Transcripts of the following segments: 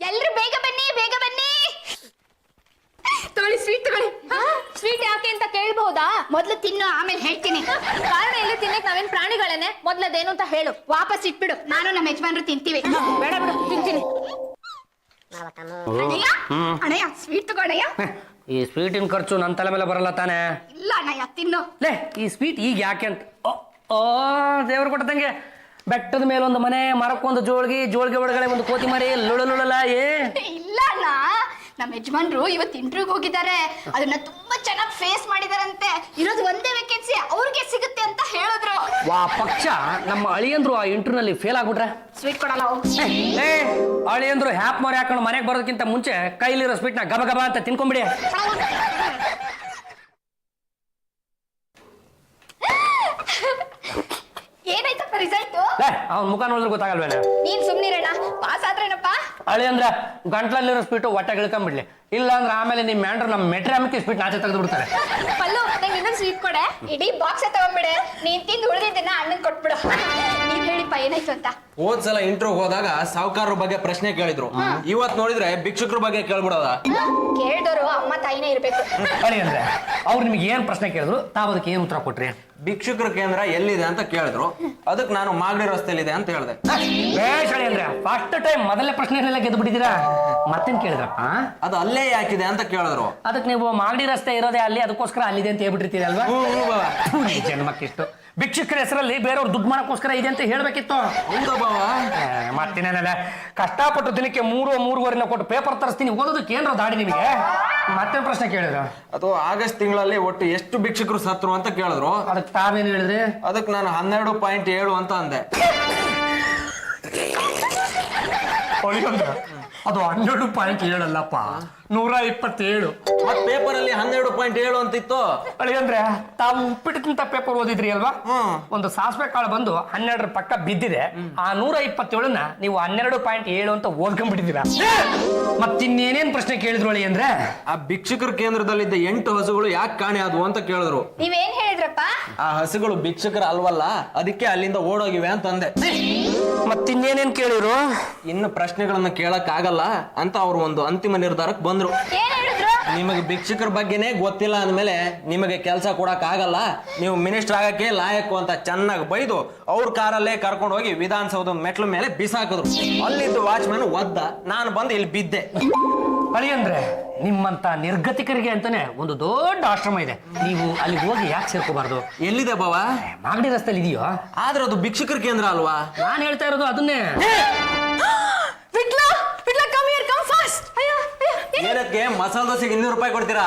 ಎಲ್ರು ಬೇಗ ಬನ್ನಿ ಬೇಗ ಬನ್ನಿ. ತಗೊಳ್ಳಿ ಸ್ವೀಟ್ ತಗೊಳ್ಳಿ. ಸ್ವೀಟ್ ಯಾಕೆ ಅಂತ ಕೇಳ್ಬಹುದಾ? ಮೊದ್ಲು ತಿನ್ನು ಆಮೇಲೆ ಹೇಳ್ತೀನಿ. ಕಾರಣ ಎಲ್ಲ ತಿನ್ನಕ್ ನಾವೇನ್ ಪ್ರಾಣಿಗಳೇನೆ? ಮೊದ್ಲದೇನು ಅಂತ ಹೇಳು. ವಾಪಸ್ ಇಟ್ಬಿಡು, ನಾನು ನಮ್ಮ ಯಜಮಾನ್ರು ತಿಂತೀವಿ. ಬೇಡ ಬಿಡು, ತಿಂತೀನಿ. ಅಣ್ಣಯ್ಯ ಅಣ್ಣಯ್ಯ ಸ್ವೀಟ್ ತಗೊಳ್ಳಯ್ಯ. ಈ ಸ್ವೀಟಿನ ಖರ್ಚು ನನ್ನ ತಲೆ ಮೇಲೆ ಬರಲ್ಲ ತಾನೆ? ಇಲ್ಲ ಅಣ್ಣಯ್ಯ ತಿನ್ನು. ಲೇ ಈ ಸ್ವೀಟ್ ಈಗ ಯಾಕೆ ಅಂತ ಓ ದೇವ್ರು ಕೊಟ್ಟದಂಗೆ ಬೆಟ್ಟದ ಮೇಲೆ ಒಂದು ಮನೆ, ಮರಕ್ಕೊಂದು ಜೋಳ್ಗಿ ಒಳಗಡೆ ಒಂದು ಕೋತಿ ಮರಿ ಲುಳಲುಳಲ ಇಲ್ಲ ಅಣ್ಣ, ನಮ್ಮ ಯಜಮಾನ್ರು ಇವತ್ತು ಇಂಟರ್ವ್ಯೂಗೆ ಹೋಗಿದ್ದಾರೆ. ಅದನ್ನ ತುಂಬಾ ಚೆನ್ನಾಗಿ ಫೇಸ್ ಮಾಡಿದಾರಂತೆ. ಇರೋದು ಒಂದೇ ವೇಕೆನ್ಸಿ ಅವ್ರಿಗೆ ಸಿಗುತ್ತೆ ಅಂತ ಹೇಳಿದ್ರು. ವಾ ಪಕ್ಷ ನಮ್ಮ ಅಳಿಯಂದ್ರು ಆ ಇಂಟರ್ವ್ಯೂನಲ್ಲಿ ಫೇಲ್ ಆಗ್ಬಿಟ್ರೆ ಸ್ವೀಟ್ ಕೊಡಲ್ಲ. ಏ ಅಳಿಯಂದ್ರು ಹ್ಯಾಪ್ ಮಾರಿ ಹಾಕೊಂಡು ಮನೆಗೆ ಬರೋದಕ್ಕಿಂತ ಮುಂಚೆ ಕೈಲಿರೋ ಸ್ವೀಟ್ನ ಗಬ ಗಬ ಅಂತ ತಿನ್ಕೊಂಬಿಡಿ. ಏನಾಯ್ತಪ್ಪ ರಿಸಲ್ಟ್? ಅವ್ನ ಮುಖ ನೋಡಿದ್ರೆ ಗೊತ್ತಾಗಲ್ವೇನೆ? ನೀನ್ ಸುಮ್ನಿರಣ್ಣ, ಪಾಸ್ ಆದ್ರೇನಪ್ಪ? ಅಳಿಯಂದ್ರ ಗಂಟ್ಲಲ್ಲಿರೋ ಸ್ವೀಟು ಹೊಟ್ಟೆಗೆ ಇಳ್ಕೊಂಡ್ಬಿಡ್ಲಿ, ಇಲ್ಲ ಅಂದ್ರೆ ಆಮೇಲೆ ನಿಮ್ಮ ಮ್ಯಾಂಡ್ರು ನಮ್ಮ ಮೆಟ್ರಾಮಿಕ್ ಸ್ವೀಟ್ ನಾಚೆ ತೆಗೆದು ಬಿಡ್ತಾರೆ. ಪಲ್ಲು ನಂಗೆ ಇನ್ನೊಂದು ಸ್ವೀಟ್ ಕೊಡೆ. ಇಡೀ ಬಾಕ್ಸ್ ತಗೊಂಡ್ಬಿಡೆ. ನೀನ್ ತಿಂದು ಉಳಿದಿದ್ದನ್ನ ಅಣ್ಣನ್ ಕೊಟ್ಬಿಡು. ನೀವ್ ಹೇಳಿಪ್ಪ ಏನಾಯ್ತು ಅಂತ. ಹೋದ್ಸಲ ಇಂಟ್ರೋಗ್ ಹೋದಾಗ ಸಾವುಕಾರರ ಬಗ್ಗೆ ಪ್ರಶ್ನೆ ಕೇಳಿದ್ರು. ಇವತ್ ನೋಡಿದ್ರೆ ಭಿಕ್ಷುಕರ ಬಗ್ಗೆ ಕೇಳ್ಬಿಡೋದ? ಕೇಳ್ದೋರು ಅಮ್ಮ ತಾಯಿನೇ ಇರ್ಬೇಕು. ಅಳಿಯಂದ್ರೆ ಅವ್ರು ನಿಮ್ಗೆ ಏನ್ ಪ್ರಶ್ನೆ ಕೇಳಿದ್ರು, ತಾವ್ ಅದಕ್ಕೆ ಏನ್ ಉತ್ತರ ಕೊಟ್ರಿ? ಭಿಕ್ಷುಕರ ಕೇಂದ್ರ ಎಲ್ಲಿದೆ ಅಂತ ಕೇಳಿದ್ರು. ಅದಕ್ಕೆ ನಾನು ಮಾಗಡಿ ರಸ್ತೆಯಲ್ಲಿದೆ ಅಂತ ಹೇಳಿದೆ. ಬೇಷ್ ಅಳಿಯಂದ್ರೆ, ಫಸ್ಟ್ ಟೈಮ್ ಮೊದಲನೇ ಪ್ರಶ್ನೆನೆಲ್ಲ ಗೆದ್ದು ಬಿಟ್ಟಿದ್ದೀರಾ. ಮತ್ತೇನ್ ಕೇಳಿದ್ರಪ್ಪ? ಅದು ಅಲ್ಲೇ ಯಾಕಿದೆ ಅಂತ ಕೇಳಿದ್ರು. ಅದಕ್ಕೆ ನೀವು ಮಾಗಡಿ ರಸ್ತೆ ಇರೋದೇ ಅಲ್ಲಿ, ಅದಕ್ಕೋಸ್ಕರ ಅಲ್ಲಿದೆ ಅಂತ ಹೇಳ್ಬಿಟ್ಟಿರ್ತೀರಿ ಅಲ್ವಾ? ಜನ್ಮಕ್ಕಿಷ್ಟು ಭಿಕ್ಷುಕರ ಹೆಸರಲ್ಲಿ ಬೇರೆಯವ್ರು ದುಡ್ಡು ಮಾಡೋಕ್ಕೋಸ್ಕರ ಇದೆ ಅಂತ ಹೇಳ್ಬೇಕಿತ್ತು. ಮತ್ತಿನೇನಲ್ಲ, ಕಷ್ಟಪಟ್ಟು ದಿನಕ್ಕೆ 3-3.25 ಕೊಟ್ಟು ಪೇಪರ್ ತರಿಸ್ತೀನಿ, ಓದೋದಕ್ಕೆ ಏನ್ರ ದಾಡಿ ನಿಮಗೆ? ಮತ್ತೆ ಪ್ರಶ್ನೆ ಕೇಳಿದ್ರು. ಅದು ಆಗಸ್ಟ್ ತಿಂಗಳಲ್ಲಿ ಒಟ್ಟು ಎಷ್ಟು ಭಿಕ್ಷುಕರು ಸತ್ರು ಅಂತ ಕೇಳಿದ್ರು. ಅದಕ್ಕೆ ತಾವೇನು ಹೇಳಿದ್ರಿ? ಅದಕ್ಕೆ ನಾನು 12.7 ಅಂತ ಅಂದೆ. ಅದು 12.7 127. ಮತ್ ಪೇಪರ್ ಅಲ್ಲಿ 12.7 ಅಂತ ಇತ್ತು. ಅಳಿಯಂದ್ರೆ ತಾವು ಉಪ್ಪಿಟ್ಟಿಂತ ಪೇಪರ್ ಓದಿದ್ರಿ ಅಲ್ವಾ? ಒಂದು ಸಾಸಿವೆ ಕಾಳು ಬಂದು 12 ಪಕ್ಕ ಬಿದ್ದಿದೆ. ಆ 127ನ ನೀವು 12.7 ಅಂತ ಓದ್ಕೊಂಡ್ಬಿಟ್ಟಿದ್ದೀರಾ. ಮತ್ತಿನ್ನೇನೇನ್ ಪ್ರಶ್ನೆ ಕೇಳಿದ್ರು ಅಳಿಯಂದ್ರೆ? ಆ ಭಿಕ್ಷುಕರ ಕೇಂದ್ರದಲ್ಲಿದ್ದ 8 ಹಸುಗಳು ಯಾಕೆ ಕಾಣೆ ಆದ್ವು ಅಂತ ಕೇಳಿದ್ರು. ನೀವೇನ್ ಹೇಳಿದ್ರಪ್ಪ? ಆ ಹಸುಗಳು ಭಿಕ್ಷುಕರ ಅಲ್ವಲ್ಲ, ಅದಕ್ಕೆ ಅಲ್ಲಿಂದ ಓಡೋಗಿವೆ ಅಂತ ಅಂದೆ. ಮತ್ತಿನ್ನೇನೇನ್ ಕೇಳಿದ್ರು? ಇನ್ನು ಪ್ರಶ್ನೆಗಳನ್ನ ಕೇಳಕ್ ಆಗಲ್ಲ ಅಂತ ಅವ್ರು ಒಂದು ಅಂತಿಮ ನಿರ್ಧಾರಕ್ಕೆ ಬಂದ್ರು. ಏನ್ ಹೇಳಿದ್ರು? ನಿಮಗೆ ಭಿಕ್ಷುಕರ ಬಗ್ಗೆನೇ ಗೊತ್ತಿಲ್ಲ ಅಂದ್ಮೇಲೆ ನಿಮಗೆ ಕೆಲಸ ಕೊಡಕ್ ಆಗಲ್ಲ, ನೀವು ಮಿನಿಸ್ಟರ್ ಆಗಕ್ಕೆ ಲಾಯಕ್ಕು ಅಂತ ಚೆನ್ನಾಗಿ ಬೈದು ಅವ್ರ ಕಾರಲ್ಲೇ ಕರ್ಕೊಂಡು ಹೋಗಿ ವಿಧಾನಸೌಧ ಮೆಟ್ಲ ಮೇಲೆ ಬಿಸಾಕಿದ್ರು. ಅಲ್ಲಿದ್ದು ವಾಚ್ಮ್ಯಾನ್ ಒದ್ದ, ನಾನು ಬಂದು ಇಲ್ಲಿ ಬಿದ್ದೆ. ಅಳಿಯಂದ್ರೆ ನಿಮ್ಮಂತ ನಿರ್ಗತಿಕರಿಗೆ ಅಂತಾನೆ ಒಂದು ದೊಡ್ಡ ಆಶ್ರಮ ಇದೆ, ನೀವು ಅಲ್ಲಿ ಹೋಗಿ ಯಾಕೆ ಸೇರ್ಕೋಬಾರ್ದು? ಎಲ್ಲಿದೆ ಬಾವ? ಮಾಗಡಿ ರಸ್ತೆಯಲ್ಲಿ ಇದೆಯೋ? ಆದ್ರೆ ಅದು ಭಿಕ್ಷುಕರ ಕೇಂದ್ರ ಅಲ್ವಾ? ನಾನು ಹೇಳ್ತಾ ಇರೋದು ಅದನ್ನೇ. ಏನಕ್ಕೆ ಮಸಾಲೆ ದೋಸೆಗೆ 200 ರೂಪಾಯಿ ಕೊಡ್ತೀರಾ?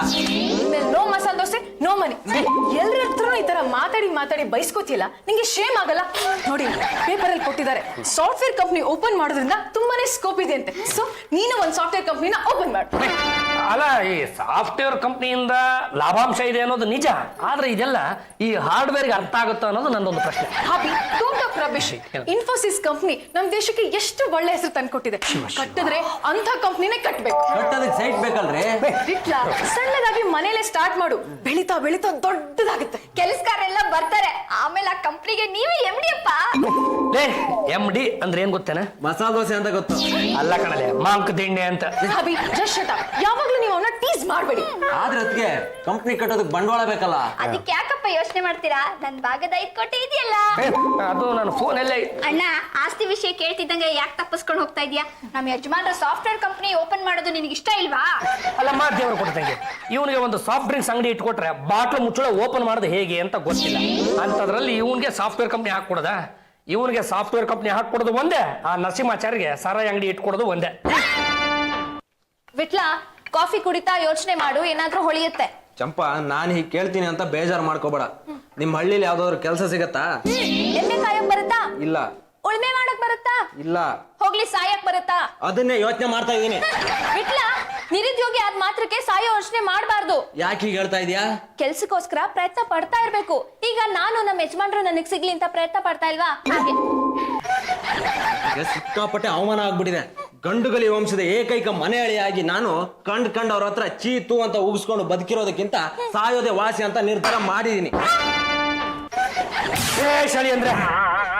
No masala dosa no money. ಎಲ್ಲರ ಹತ್ರನೂ ಈ ತರ ಮಾತಾಡಿ ಬೈಸ್ಕೋತಿಯಲ್ಲ, ನಿಂಗೆ ಶೇಮ್ ಆಗಲ್ಲ? ನೋಡಿ ಪೇಪರ್ ಅಲ್ಲಿ ಕೊಟ್ಟಿದ್ದಾರೆ, ಸಾಫ್ಟ್ವೇರ್ ಕಂಪ್ನಿ ಓಪನ್ ಮಾಡೋದ್ರಿಂದ ತುಂಬಾನೇ ಸ್ಕೋಪ್ ಇದೆ ಅಂತೆ. ಸೊ ನೀನು ಒಂದು ಸಾಫ್ಟ್ವೇರ್ ಕಂಪ್ನಿನ ಓಪನ್ ಮಾಡು. ಅಲ್ಲ, ಈ ಸಾಫ್ಟ್ವೇರ್ ಕಂಪ್ನಿಯಿಂದ ಲಾಭಾಂಶ ಇದೆ ಅನ್ನೋದು ನಿಜ, ಆದ್ರೆ ಇದೆಲ್ಲ ಈ ಹಾರ್ಡ್ವೇರ್ಗೆ ಅರ್ಥ ಆಗುತ್ತೋ ಅನ್ನೋದು ನಂದೊಂದು ಪ್ರಶ್ನೆ. Hobby don't talk rubbish. Infosys company ನಮ್ ದೇಶಕ್ಕೆ ಎಷ್ಟು ಒಳ್ಳೆ ಹೆಸರು ತಂದ್ಕೊಟ್ಟಿದೆ. ಕಟ್ಟಿದ್ರೆ ಅಂತ ಕಂಪ್ನಿನೇ ಕಟ್ಬೇಕು. ಕಟ್ಟೋದಕ್ಕೆ ಸೈಟ್ ಬೇಕಲ್ರಿ? ಬಿಟ್ಲ ಸಣ್ಣದಾಗಿ ಮನೇಲೆ ಸ್ಟಾರ್ಟ್ ಮಾಡು, ಬೆಳಿತಾ ದೊಡ್ಡದಾಗುತ್ತೆ. ಕೆಲಸಗಾರೆಲ್ಲ ಬರ್ತಾರೆ, ಆಮೇಲೆ ಆ ಕಂಪ್ನಿಗೆ ನೀವೇ MD ಅಪ್ಪ. MD ಅಂದ್ರೆ ಏನ್ ಗೊತ್ತೇನ? ಮಸಾಲೆ ದೋಸೆ ಅಂತ ಗೊತ್ತು. ಅಲ್ಲ ಕಣಲೆ, ಮಾಂಕ್ ತಿಂಡಿ ಅಂತ. Hobby just shut up. ಯಾವಾಗ್ಲೂ ನೀವು ಅವನ್ನ ಟೀಸ್ ಮಾಡಬೇಡಿ. ಆದ್ರೆ ಅದಕ್ಕೆ ಕಂಪ್ನಿ ಕಟ್ಟೋದಕ್ಕೆ ಬಂಡವಾಳ ಬೇಕಲ್ಲ? ಅದಕ್ಕೆ ಯಾಕಪ್ಪ ಯೋಚನೆ ಮಾಡ್ತೀರಾ? ನನ್ ಭಾಗದ 5 ಕೋಟಿ ಇದೆಯಲ್ಲ. ಅದು ನನ್ನ ಫೋನಲ್ಲೇ. ಅಣ್ಣ, ಆಸ್ತಿ ವಿಷಯ ಕೇಳ್ತಿದ್ದಂಗೆ ಯಾಕೆ ತಪ್ಪಿಸ್ಕೊಂಡು ಹೋಗ್ತಾ ಇದೀಯಾ? ನಮ್ಮ ಯಜಮಾನ್ರ ಸಾಫ್ಟ್ವೇರ್ ಕಂಪ್ನಿ ಓಪನ್ ಮಾಡೋದು ನಿನಗೆ ಇಷ್ಟ ಇಲ್ವಾ? ಅಲ್ಲಮ್ಮ ದೇವರು ಕೊಡ್ತಂಗೆ, ಇವನಿಗೆ ಒಂದು ಸಾಫ್ಟ್ ಡ್ರಿಂಕ್ಸ್ ಅಂಗಡಿ ಇಟ್ಕೊಟ್ರೆ ಬಾಟ್ಲು ಮುಚ್ಚಳ ಓಪನ್ ಮಾಡೋದು ಹೇಗೆ ಅಂತ ಗೊತ್ತಿಲ್ಲ. ಅಂತದ್ರಲ್ಲಿ ಇವನ್ಗೆ ಸಾಫ್ಟ್ವೇರ್ ಕಂಪ್ನಿ ಹಾಕೊಡದ? ಇವನಿಗೆ ಸಾಫ್ಟ್ವೇರ್ ಕಂಪ್ನಿ ಹಾಕೊಡೋದು ಒಂದೇ, ಆ ನರಸಿಂಹಾಚಾರ್ಯಗೆ ಸಾರಾಯಿ ಅಂಗಡಿ ಇಟ್ಕೊಡೋದು ಒಂದೇ. ವಿಟ್ಲ, ಕಾಫಿ ಕುಡಿತಾ ಯೋಚನೆ ಮಾಡು, ಏನಾದ್ರೂ ಹೊಳಿಯುತ್ತೆ. ಚಂಪಾ, ನಾನು ಹೀಗೆ ಕೇಳ್ತೀನಿ ಅಂತ ಬೇಜಾರು ಮಾಡ್ಕೋಬೇಡ. ನಿಮ್ ಹಳ್ಳಿಲಿ ಯಾವ್ದಾದ್ರು ಕೆಲಸ ಸಿಗತ್ತಾ? ಎಮ್ಮೆ ಕಾಯಕ್ ಬರುತ್ತಾ? ಇಲ್ಲ. ಉಳ್ಮೆ ಮಾಡಕ್ ಬರುತ್ತಾ? ಇಲ್ಲ. ಹೋಗ್ಲಿ ಸಾಯಕ್ ಬರುತ್ತಾ? ಅದನ್ನೇ ಯೋಚನೆ ಮಾಡ್ತಾ ಇದೀನಿ. ವಿಟ್ಲ, ನಿರುದ್ಯೋಗಿ ಆದ ಮಾತ್ರಕ್ಕೆ ಸಾಯೋ ಯೋಚನೆ ಮಾಡಬಾರ್ದು. ಯಾಕೆ ಹೀಗೆ ಹೇಳ್ತಾ ಇದೀಯಾ? ಕೆಲ್ಸಕ್ಕೋಸ್ಕರ ಪ್ರಯತ್ನ ಪಡ್ತಾ ಇರ್ಬೇಕು. ಈಗ ನಾನು ನಮ್ಮ ಯಜಮಾನ್ರು ನನಗ್ ಸಿಗ್ಲಿ ಅಂತ ಪ್ರಯತ್ನ ಪಡ್ತಾ ಇಲ್ವಾ? ಹಾಗೆ ಸಿಕ್ಕಾಪಟ್ಟೆ ಅವಮಾನ ಆಗ್ಬಿಟ್ಟಿದೆ. ಗಂಡುಗಲಿ ವಂಶದ ಏಕೈಕ ಮನೆ ಅಳಿಯಾಗಿ ನಾನು ಕಂಡ್ ಅವ್ರ ಹತ್ರ ಚೀತು ಅಂತ ಉಗಿಸ್ಕೊಂಡು ಬದುಕಿರೋದಕ್ಕಿಂತ ಸಾಯೋದೆ ವಾಸಿ ಅಂತ ನಿರ್ಧಾರ ಮಾಡಿದೀನಿ. ಅಳಿಯಂದ್ರೆ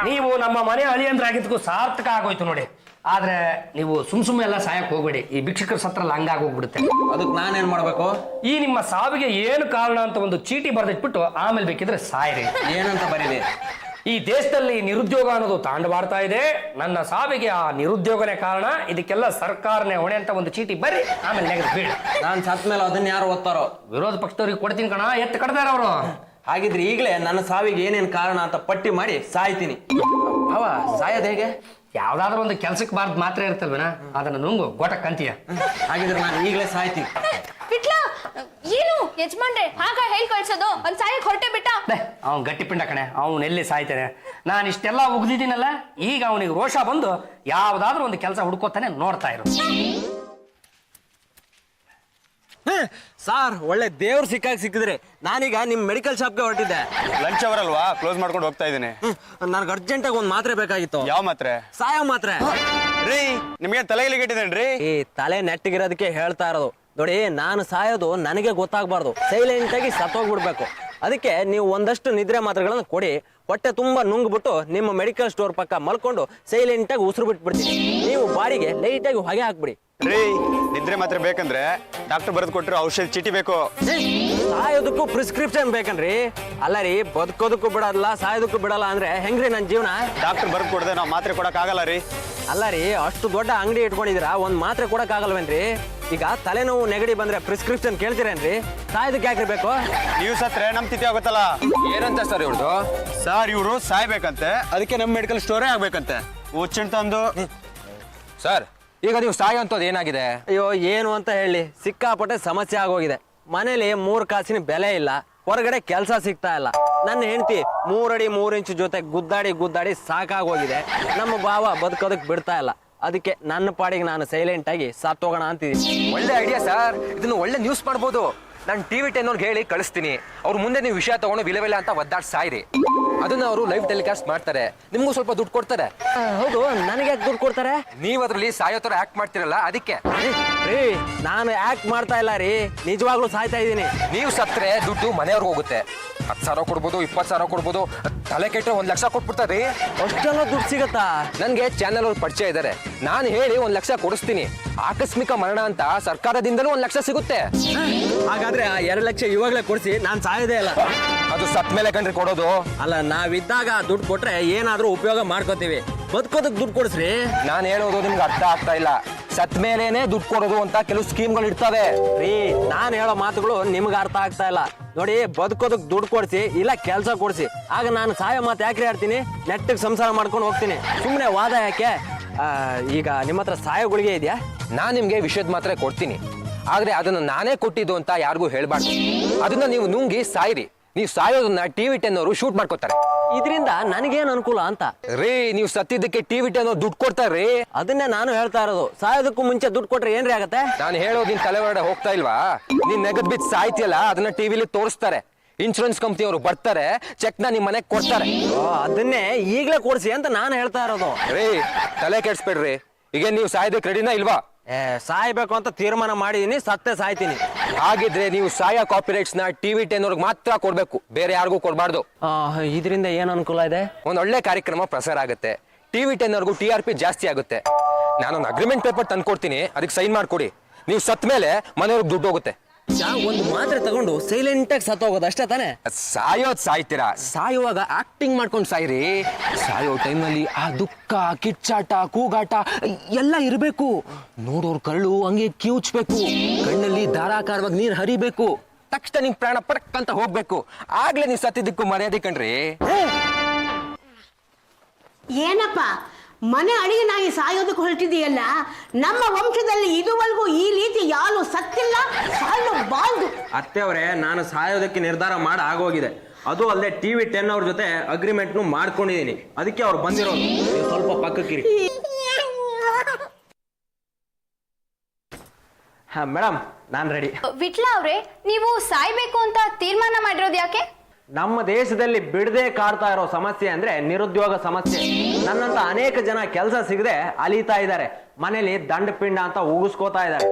ನೀವು ನಮ್ಮ ಮನೆ ಅಳಿಯಂದ್ರ ಆಗಿದ್ದಕ್ಕೂ ಸಾರ್ಥಕ ಆಗೋಯ್ತು ನೋಡಿ. ಆದ್ರೆ ನೀವು ಸುಮ್ ಎಲ್ಲ ಸಾಯಕ್ ಹೋಗ್ಬೇಡಿ. ಈ ಭಿಕ್ಷುಕರ ಸತ್ರಲ್ಲ ಹಂಗಾಗಿ ಹೋಗ್ಬಿಡುತ್ತೆ. ಅದಕ್ಕೆ ನಾನೇನ್ ಮಾಡ್ಬೇಕು? ಈ ನಿಮ್ಮ ಸಾವಿಗೆ ಏನು ಕಾರಣ ಅಂತ ಒಂದು ಚೀಟಿ ಬರೆದಿಟ್ಬಿಟ್ಟು ಆಮೇಲೆ ಬೇಕಿದ್ರೆ ಸಾಯ್ರಿ. ಏನಂತ ಬರೀಲಿ? ಈ ದೇಶದಲ್ಲಿ ನಿರುದ್ಯೋಗ ಅನ್ನೋದು ತಾಂಡವಾಡ್ತಾ ಇದೆ, ನನ್ನ ಸಾವಿಗೆ ಆ ನಿರುದ್ಯೋಗನೇ ಕಾರಣ, ಇದಕ್ಕೆಲ್ಲ ಸರ್ಕಾರನೇ ಹೊಣೆ ಅಂತ ಒಂದು ಚೀಟಿ ಬರ್ರಿ, ಆಮೇಲೆ ನೆಗೆದು ಬೀಳಿ. ನಾನ್ ಸತ್ ಮೇಲೆ ಅದನ್ನ ಯಾರು ಓದ್ತಾರೋ? ವಿರೋಧ ಪಕ್ಷದವ್ರಿಗೆ ಕೊಡ್ತೀನಿ ಕಣ, ಎತ್ತು ಕಡ್ದಾರ ಅವರು. ಹಾಗಿದ್ರೆ ಈಗಲೇ ನನ್ನ ಸಾವಿಗೆ ಏನೇನ್ ಕಾರಣ ಅಂತ ಪಟ್ಟಿ ಮಾಡಿ ಸಾಯ್ತೀನಿ. ಅವ ಸಾಯೋದ್ ಹೇಗೆ? ಯಾವ್ದಾದ್ರು ಒಂದು ಕೆಲ್ಸಕ್ಕೆ ಬಾರ್ದು ಮಾತ್ರ ಇರ್ತಲ್ವೇನ, ಅದನ್ನ ನುಂಗು ಗೋಟಕ್ ಅಂತೀಯ. ಹಾಗಿದ್ರೆ ನಾನು ಈಗಲೇ ಸಾಯ್ತೀನಿ. ವಿಟ್ಲ, ಏನು ಯಜಮಾನ್ರೆ ಹಾಗ ಹೇಳ್ ಕಳ್ಸೋದು? ಒಂದ್ ಸಾಯಕ್ ಹೊರಟೆ ಬಿಟ್ಟ. ಅವ್ನು ಗಟ್ಟಿ ಪಿಂಡ ಕಣೆ, ಅವ್ನು ಎಲ್ಲಿ ಸಾಯ್ತಾನೆ. ನಾನು ಇಷ್ಟೆಲ್ಲ ಉಗ್ದಿದ್ದೀನಲ್ಲ, ಈಗ ಅವನಿಗೆ ರೋಷ ಬಂದು ಯಾವ್ದಾದ್ರು ಒಂದು ಕೆಲಸ ಹುಡ್ಕೋತಾನೆ, ನೋಡ್ತಾ ಇರು. ಸಾರ್, ಒಳ್ಳೆ ದೇವ್ರು ಸಿಕ್ಕಿದ್ರೆ ನಾನೀಗ ನಿಮ್ ಮೆಡಿಕಲ್ ಶಾಪ್ಗೆ ಹೊರಟಿದ್ದೆ. ಲಂಚ್ ಅವರ್ ಅಲ್ವಾ, ಕ್ಲೋಸ್ ಮಾಡ್ಕೊಂಡು ಹೋಗ್ತಾ ಇದ್ದೀನಿ. ನನ್ಗೆ ಅರ್ಜೆಂಟಾಗಿ ಒಂದ್ ಮಾತ್ರೆ ಬೇಕಾಗಿತ್ತು. ಯಾವ ಮಾತ್ರೆ? ಸಾಯೋ ಮಾತ್ರೆ ರೀ. ನಿಮ್ಗೆ ತಲೆಗೆ ಕೆಟ್ಟಿದ್ದೇನ್ರಿ? ಈ ತಲೆ ನೆಟ್ಟಿಗಿರೋದಕ್ಕೆ ಹೇಳ್ತಾ ಇರೋದು. ನೋಡಿ, ನಾನು ಸಾಯೋದು ನನಗೆ ಗೊತ್ತಾಗಬಾರ್ದು, ಸೈಲೆಂಟ್ ಆಗಿ ಸತ್ತೋಗ್ಬಿಡ್ಬೇಕು. ಅದಕ್ಕೆ ನೀವು ಒಂದಷ್ಟು ನಿದ್ರೆ ಮಾತ್ರೆಗಳನ್ನು ಕೊಡಿ, ಹೊಟ್ಟೆ ತುಂಬಾ ನುಂಗ್ಬಿಟ್ಟು ನಿಮ್ಮ ಮೆಡಿಕಲ್ ಸ್ಟೋರ್ ಪಕ್ಕ ಮಲ್ಕೊಂಡು ಸೈಲೆಂಟ್ ಆಗಿ ಉಸಿರು ಬಿಟ್ಬಿಡ್ತೀನಿ. ನೀವು ಬಾಡಿಗೆ ಲೈಟ್ ಆಗಿ ಹೊಗೆ ಹಾಕ್ಬಿಡಿ. ರೀ, ನಿದ್ರೆ ಮಾತ್ರೆ ಬೇಕಂದ್ರೆ ಡಾಕ್ಟರ್ ಬರೆದು ಕೊಟ್ಟಿರೋ ಔಷಧಿ ಚೀಟಿ ಬೇಕು. ಸಾಯೋದಕ್ಕೂ ಪ್ರಿಸ್ಕ್ರಿಪ್ಷನ್ ಬೇಕನ್ರಿ? ಅಲ್ಲ ರೀ, ಬದುಕೋದಕ್ಕೂ ಬಿಡಲ್ಲ, ಸಾಯೋದಕ್ಕೂ ಬಿಡಲ್ಲ ಅಂದ್ರೆ ಹೆಂಗ್ರಿ ನನ್ನ ಜೀವನ? ಡಾಕ್ಟರ್ ಬರೆದು ಕೊಡದೆ ನಾವು ಮಾತ್ರೆ ಕೊಡಕ್ ಆಗಲ್ಲ ರೀ. ಅಲ್ಲ ರೀ, ಅಷ್ಟು ದೊಡ್ಡ ಅಂಗಡಿ ಇಟ್ಕೊಂಡಿದ್ದೀರಾ, ಒಂದ್ ಮಾತ್ರೆ ಕೊಡಕ್ ಆಗಲ್ವೇನ್ರಿ? ಈಗ ತಲೆನೋವು ನೆಗಡಿ ಬಂದ್ರೆ ಪ್ರಿಸ್ಕ್ರಿಪ್ಷನ್ ಕೇಳ್ತೀರೇನ್ರಿ? ಸಾಯೋದಕ್ಕೆ ಯಾಕ್ರಿ ಬೇಕು? ನೀವು ಸತ್ರೆ ನಮ್ ತಿಥಿ ಆಗುತ್ತಲ್ಲ. ಏನಂತ ಸರ್ ಇವ್ರದು? ಸರ್, ಇವರು ಸಾಯ್ಬೇಕಂತೆ, ಅದಕ್ಕೆ ನಮ್ ಮೆಡಿಕಲ್ ಸ್ಟೋರೇ ಆಗ್ಬೇಕಂತೆ. ಹುಚ್ಚಿನ ತಂದು. ಸರ್, ಈಗ ನೀವು ಸಾಯೋ ಅಂತದ್ದು ಏನಾಗಿದೆ? ಅಯ್ಯೋ, ಏನು ಅಂತ ಹೇಳಿ, ಸಿಕ್ಕಾಪಟ್ಟೆ ಸಮಸ್ಯೆ ಆಗೋಗಿದೆ. ಮನೇಲಿ 3 ಕಾಸಿನ ಬೆಲೆ ಇಲ್ಲ, ಹೊರಗಡೆ ಕೆಲಸ ಸಿಗ್ತಾ ಇಲ್ಲ. ನನ್ನ ಹೆಂಡತಿ 3 ಅಡಿ 3 ಇಂಚು ಜೊತೆ ಗುದ್ದಾಡಿ ಸಾಕಾಗೋಗಿದೆ. ನಮ್ಮ ಭಾವ ಬದುಕೋದಕ್ಕೆ ಬಿಡ್ತಾ ಇಲ್ಲ. ಅದಕ್ಕೆ ನನ್ನ ಪಾಡಿಗೆ ನಾನು ಸೈಲೆಂಟ್ ಆಗಿ ಸತ್ತೋಗೋಣ ಅಂತಿದ್ದೀನಿ. ಒಳ್ಳೆ ಐಡಿಯಾ ಸರ್, ಇದನ್ನು ಒಳ್ಳೆ ನ್ಯೂಸ್ ಮಾಡ್ಬೋದು. ನಾನು TV 10 ಅವ್ರಿಗೆ ಹೇಳಿ ಕಳಿಸ್ತೀನಿ. ಅವ್ರ ಮುಂದೆ ನೀವು ವಿಷಯ ತಗೊಂಡು ವಿಲೆ ಅಂತ ಒದ್ದಾಡ್ ಸಾಯ್ರಿ. ಅದನ್ನ ಅವರು ಲೈವ್ ಟೆಲಿಕಾಸ್ಟ್ ಮಾಡ್ತಾರೆ, ನಿಮ್ಗೂ ಸ್ವಲ್ಪ ದುಡ್ಡು ಕೊಡ್ತಾರೆ. ಹೌದು, ನನಗೆ ಯಾಕೆ ದುಡ್ಡು ಕೊಡ್ತಾರೆ? ನೀವು ಅದ್ರಲ್ಲಿ ಸಾಯೋ ತರ ಆಕ್ಟ್ ಮಾಡ್ತಿರಲ್ಲ, ಅದಕ್ಕೆ. ರೀ, ನಾನು ಆಕ್ಟ್ ಮಾಡ್ತಾ ಇಲ್ಲ ರೀ, ನಿಜವಾಗ್ಲೂ ಸಾಯ್ತಾ ಇದ್ದೀನಿ. ನೀವು ಸತ್ರೆ ದುಡ್ಡು ಮನೆಯವ್ರಿಗೆ ಹೋಗುತ್ತೆ. 10,000 ಕೊಡ್ಬೋದು, 20,000 ಕೊಡ್ಬೋದು. ತಲೆ ಕೆಟ್ಟರೆ 1 ಲಕ್ಷ ಕೊಟ್ಬಿಡ್ತಾರೆ. ಅಷ್ಟೆಲ್ಲ ದುಡ್ಡು ಸಿಗತ್ತಾ? ನನಗೆ ಚಾನೆಲ್ ಅವ್ರು ಪರಿಚಯ ಇದ್ದಾರೆ, ನಾನು ಹೇಳಿ 1 ಲಕ್ಷ ಕೊಡಿಸ್ತೀನಿ. ಆಕಸ್ಮಿಕ ಮರಣ ಅಂತ ಸರ್ಕಾರದಿಂದಲೂ 1 ಲಕ್ಷ ಸಿಗುತ್ತೆ. ಹಾಗಾದ್ರೆ ಆ 2 ಲಕ್ಷ ಇವಾಗಲೇ ಕೊಡಿಸಿ, ನಾನು ಸಾಯೋದೇ ಇಲ್ಲ. ಅದು ಸತ್ ಮೇಲೆ ಕಣ್ರಿ ಕೊಡೋದು. ಅಲ್ಲ, ನಾವಿದ್ದಾಗ ದುಡ್ಡು ಕೊಟ್ರೆ ಏನಾದ್ರೂ ಉಪಯೋಗ ಮಾಡ್ಕೋತೀವಿ, ಬದುಕೋದಕ್ಕೆ ದುಡ್ಡು ಕೊಡಿಸ್ರಿ. ನಾನು ಹೇಳೋದು ನಿಮ್ಗೆ ಅರ್ಥ ಆಗ್ತಾ ಇಲ್ಲ. ಸತ್ ಮೇಲೇನೆ ದುಡ್ಡು ಕೊಡೋದು ಅಂತ ಕೆಲವು ಸ್ಕೀಮ್ಗಳು ಇರ್ತವೆ ರೀ. ನಾನು ಹೇಳೋ ಮಾತುಗಳು ನಿಮ್ಗೆ ಅರ್ಥ ಆಗ್ತಾ ಇಲ್ಲ. ನೋಡಿ, ಬದುಕೋದಕ್ಕೆ ದುಡ್ಡು ಕೊಡಿಸಿ, ಇಲ್ಲ ಕೆಲಸ ಕೊಡಿಸಿ, ಆಗ ನಾನು ಸಾಯೋ ಮಾತು ಯಾಕ್ರಿ ಆಡ್ತೀನಿ? ನೆಟ್ಟಿಗೆ ಸಂಸಾರ ಮಾಡ್ಕೊಂಡು ಹೋಗ್ತೀನಿ. ಸುಮ್ಮನೆ ವಾದ ಯಾಕೆ? ಈಗ ನಿಮ್ಮ ಹತ್ರ ಸಾಯೋ ಗುಳಿಗೆ ಇದೆಯಾ? ನಾನು ನಿಮ್ಗೆ ವಿಷಯದ ಮಾತ್ರ ಕೊಡ್ತೀನಿ, ಆದ್ರೆ ಅದನ್ನ ನಾನೇ ಕೊಟ್ಟಿದ್ದು ಅಂತ ಯಾರಿಗೂ ಹೇಳ್ಬಾರ್ದು. ಅದನ್ನ ನೀವು ನುಂಗಿ ಸಾಯಿರಿ. ನೀವು ಸಾಯೋದನ್ನ TV 10 ಅವರು ಶೂಟ್ ಮಾಡ್ಕೋತಾರೆ. ಇದರಿಂದ ನನಗೇನು ಅನುಕೂಲ ಅಂತ? ರೀ, ನೀವು ಸತ್ತಿದ್ದಕ್ಕೆ TV 10 ಅವರು ದುಡ್ಡು ಕೊಡ್ತಾರ್ರಿ. ಅದನ್ನೇ ನಾನು ಹೇಳ್ತಾ ಇರೋದು. ಸಾಯೋದಕ್ಕೂ ಮುಂಚೆ ದುಡ್ಡು ಕೊಟ್ರೆ ಏನ್ರಿ ಆಗತ್ತೆ? ನಾನು ಹೇಳೋದು ನಿನ್ ತಲೆ ಹೊರಗಡೆ ಹೋಗ್ತಾ ಇಲ್ವಾ? ನೀನ್ ನೆಗದ್ ಬಿದ್ದು ಸಾಯ್ತಿಯಲ್ಲ, ಅದನ್ನ ಟಿವಿಲಿ ತೋರಿಸ್ತಾರೆ. ಇನ್ಶೂರೆನ್ಸ್ ಕಂಪ್ನಿಯವರು ಬರ್ತಾರೆ, ಚೆಕ್ನ ನಿಮ್ ಮನೆಗೆ ಕೊಡ್ತಾರೆ. ಅದನ್ನೇ ಈಗಲೇ ಕೊಡಿಸಿ ಅಂತ ನಾನು ಹೇಳ್ತಾ ಇರೋದು. ರೀ, ತಲೆ ಕೆಡ್ಸ್ಬೇಡ್ರಿ. ಈಗ ನೀವು ಸಾಯೋದಕ್ಕೆ ರೆಡಿನಾ ಇಲ್ವಾ? ಸಾಯ್ಬೇಕು ಅಂತ ತೀರ್ಮಾನ ಮಾಡಿದೀನಿ, ಸತ್ತೇ ಸಾಯ್ತೀನಿ. ಹಾಗಿದ್ರೆ ನೀವು ಸಾಯೋ ಕಾಪಿರೈಟ್ಸ್ ನ TV 10 ಅವ್ರಿಗೆ ಮಾತ್ರ ಕೊಡ್ಬೇಕು, ಬೇರೆ ಯಾರಿಗೂ ಕೊಡ್ಬಾರ್ದು. ಇದರಿಂದ ಏನ್ ಅನುಕೂಲ ಇದೆ? ಒಂದ್ ಒಳ್ಳೆ ಕಾರ್ಯಕ್ರಮ ಪ್ರಸಾರ ಆಗುತ್ತೆ, TV 10 ಅವ್ರಿಗೂ TRP ಜಾಸ್ತಿ ಆಗುತ್ತೆ. ನಾನೊಂದು ಅಗ್ರಿಮೆಂಟ್ ಪೇಪರ್ ತಂದ್ಕೊಡ್ತೀನಿ, ಅದಕ್ಕೆ ಸೈನ್ ಮಾಡ್ಕೊಡಿ. ನೀವು ಸತ್ ಮೇಲೆ ಮನೆಯವ್ರಿಗೆ ದುಡ್ಡು ಹೋಗುತ್ತೆ. ಒಂದು ಮಾತ್ರೆ ತಗೊಂಡು ಸೈಲೆಂಟ್ ಆಗಿ ಸತ್ತೋಗೋದು ಅಷ್ಟೇ ತಾನೆ? ಸಾಯೋದ್ ಸಾಯ್ತೀರಾ, ಸಾಯುವಾಗ ಆಕ್ಟಿಂಗ್ ಮಾಡ್ಕೊಂಡು ಸಾಯ್ರಿ. ಸಾಯೋ ಟೈಮ್ನಲ್ಲಿ ಆ ದುಃಖ, ಕಿಚ್ಚಾಟ, ಕೂಗಾಟ ಎಲ್ಲ ಇರಬೇಕು. ನೋಡೋರ್ ಕರಳು ಹಂಗೆ ಕಿವುಚ್ಬೇಕು, ಕಣ್ಣಲ್ಲಿ ಧಾರಾಕಾರವಾಗಿ ನೀರು ಹರಿಬೇಕು. ತಕ್ಷಣ ನಿಮ್ ಪ್ರಾಣ ಪಡಕ್ ಅಂತ ಹೋಗ್ಬೇಕು. ಆಗ್ಲೇ ನೀವು ಸತ್ತಿದ್ದಕ್ಕೂ ಮರ್ಯಾದೆ ಕಣ್ರಿ. ಏನಪ್ಪ, ಮನೆ ಅಳಿಯನಾಗಿ ಸಾಯೋದಕ್ಕೆ ಹೊರಟಿದೆಯಲ್ಲ? ನಮ್ಮ ವಂಶದಲ್ಲಿ ಇದುವರೆಗೂ ಈ ರೀತಿ ಯಾರು ಸತ್ತಿಲ್ಲ, ಸಾಯಬಾರ್ದು. ಅತ್ತೆಯವರೇ, ನಾನು ಸಾಯೋದಕ್ಕೆ ನಿರ್ಧಾರ ಮಾಡಿ ಆಗೋಗಿದೆ. ಅದು ಅಲ್ಲದೆ TV 10 ಅವ್ರ ಜೊತೆ ಅಗ್ರಿಮೆಂಟ್ನು ಮಾಡ್ಕೊಂಡಿದ್ದೀನಿ. ಅದಕ್ಕೆ ಅವ್ರು ಬಂದಿರೋದು. ನೀವು ಸ್ವಲ್ಪ ಪಕ್ಕಕ್ಕಿರಿ. ಹಾ ಮೇಡಮ್, ನಾನು ರೆಡಿ. ವಿಟ್ಲ ಅವ್ರೆ, ನೀವು ಸಾಯ್ಬೇಕು ಅಂತ ತೀರ್ಮಾನ ಮಾಡಿರೋದು ಯಾಕೆ? ನಮ್ಮ ದೇಶದಲ್ಲಿ ಬಿಡದೆ ಕಾಡ್ತಾ ಇರೋ ಸಮಸ್ಯೆ ಅಂದ್ರೆ ನಿರುದ್ಯೋಗ ಸಮಸ್ಯೆ. ನನ್ನಂತ ಅನೇಕ ಜನ ಕೆಲಸ ಸಿಗದೆ ಅಲಿತಾ ಇದ್ದಾರೆ, ಮನೇಲಿ ದಂಡ ಪಿಂಡ ಅಂತ ಉಗಿಸ್ಕೋತಾ ಇದ್ದಾರೆ.